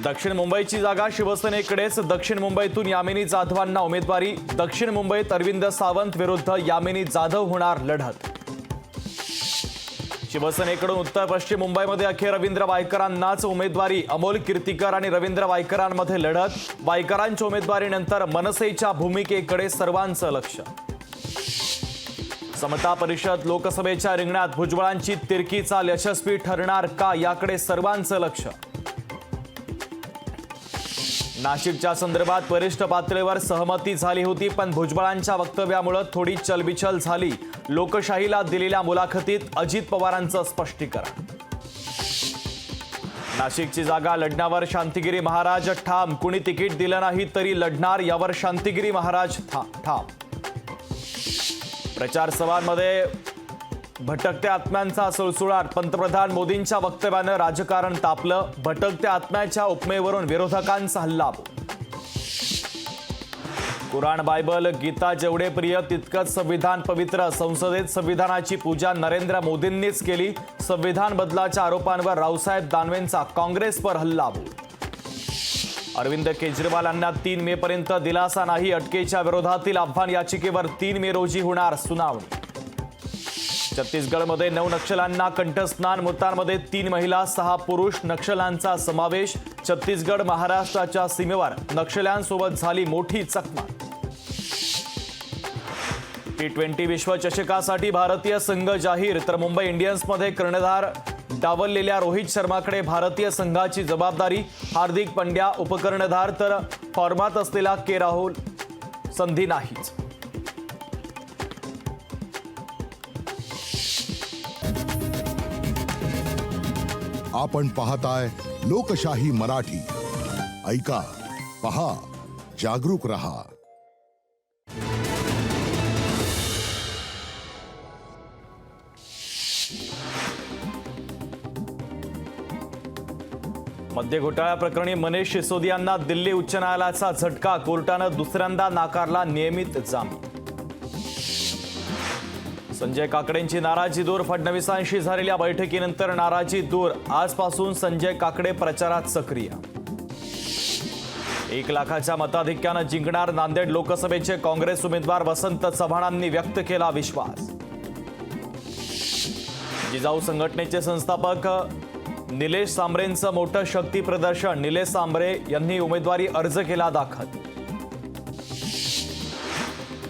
दक्षिण मुंबईची जागा शिवसेनेकडेच। दक्षिण मुंबईतून यामिनी जाधवांना उमेदवारी। दक्षिण मुंबईत अरविंद सावंत विरुद्ध यामिनी जाधव होणार लढत। शिवसेनेकडून उत्तर पश्चिम मुंबईमध्ये अखेर रवींद्र वायकरांनाच उमेदवारी। अमोल कीर्तिकर आणि रवींद्र वायकरांमध्ये लढत। वायकरांच्या उमेदवारीनंतर मनसेच्या भूमिकेकडे सर्वांचं लक्ष। समता परिषद लोकसभेच्या रिंगणात भुजबळांची तिरकी चाल यशस्वी ठरणार का, याकडे सर्वांचं लक्ष। नाशिकच्या संदर्भात वरिष्ठ पातळीवर सहमती झाली होती, पण भुजबळांच्या वक्तव्यामुळे थोडी चलबिचल झाली। लोकशाहीला दिलेल्या मुलाखतीत अजित पवारांचं स्पष्टीकरण। नाशिकची जागा लढण्यावर शांतिगिरी महाराज ठाम। कुणी तिकीट दिलं नाही तरी लढणार, यावर शांतिगिरी महाराज ठाम। प्रचार सभांमध्ये भटकत्या आत्म्यांचा सुळसुळाट। पंतप्रधान मोदींच्या वक्तव्यानं राजकारण तापलं। भटकत्या आत्म्याच्या उपमेवरून विरोधकांचा हल्लाबोल। कुराण बायबल गीता जेवढे प्रिय तितकंच संविधान पवित्र। संसदेत संविधानाची पूजा नरेंद्र मोदींनीच केली। संविधान बदलाच्या आरोपांवर रावसाहेब दानवेंचा काँग्रेसवर हल्लाबोल। अरविंद केजरीवालांना 3 मे पर्यंत दिलासा नाही। अटकेच्या विरोधातील आव्हान याचिकेवर 3 मे रोजी होणार सुनावणी। छत्तीसगडमध्ये 9 नक्षलांना कंठस्नान। मृतांमध्ये 3 महिला 6 पुरुष नक्षलांचा समावेश। छत्तीसगड महाराष्ट्राच्या सीमेवर नक्षल्यांसोबत झाली मोठी चकमक। T20 विश्वचषकासाठी भारतीय संघ जाहीर, तर मुंबई इंडियन्समध्ये कर्णधार डावललेल्या रोहित शर्माकडे भारतीय संघाची जबाबदारी। हार्दिक पंड्या उपकर्णधार, तर फॉर्मात असलेला के राहुल संधी नाहीच। आपण पाहताय लोकशाही मराठी। ऐका, पहा, जागरूक रहा। मद्य घोटाळा प्रकरणी मनीष सिसोदियांना दिल्ली उच्च न्यायालयाचा झटका। कोर्टानं दुसऱ्यांदा नाकारला नियमित जामीन। संजय काकडेंची नाराजी दूर। फडणवीसांशी झालेल्या बैठकीनंतर नाराजी दूर। आजपासून संजय काकडे प्रचारात सक्रिय। 1 लाखाच्या मताधिक्यानं जिंकणार नांदेड लोकसभेचे काँग्रेस उमेदवार। वसंत चव्हाणांनी व्यक्त केला विश्वास। जिजाऊ संघटनेचे संस्थापक निलेश सांबरेंचं मोठं शक्ती प्रदर्शन। निलेश सांबरे यांनी उमेदवारी अर्ज केला दाखल।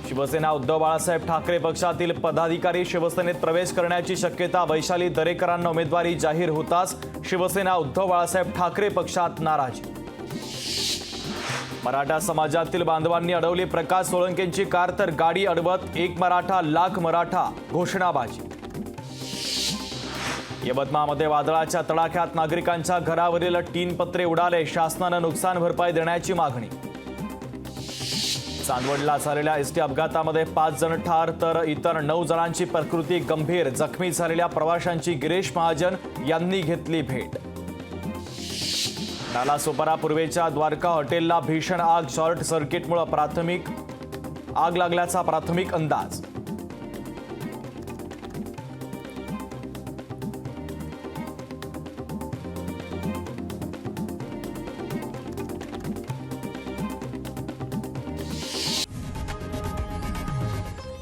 शिवसेना उद्धव बाळासाहेब ठाकरे पक्षातील पदाधिकारी शिवसेनेत प्रवेश करण्याची शक्यता। वैशाली दरेकरांना उमेदवारी जाहीर होताच शिवसेना उद्धव बाळासाहेब ठाकरे पक्षात नाराजी। मराठा समाजातील बांधवांनी अडवली प्रकाश सोळंकेंची कार, तर गाडी अडवत 1 मराठा लाख मराठा घोषणाबाजी। यवतमाळमध्ये वादळाच्या तडाख्यात नागरिकांच्या घरावरील टीन पत्रे उडाले। शासनानं नुकसान भरपाई देण्याची मागणी। चांदवडला झालेल्या एसटी अपघातामध्ये 5 जण ठार, तर इतर 9 जणांची प्रकृती गंभीर। जखमी झालेल्या प्रवाशांची गिरीश महाजन यांनी घेतली भेट। नालासोपारा पूर्वेच्या द्वारका हॉटेलला भीषण आग। शॉर्ट सर्किटमुळे आग लागल्याचा प्राथमिक अंदाज।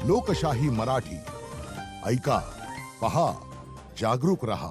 लोकशाही मराठी। ऐका, पहा, जागरूक रहा।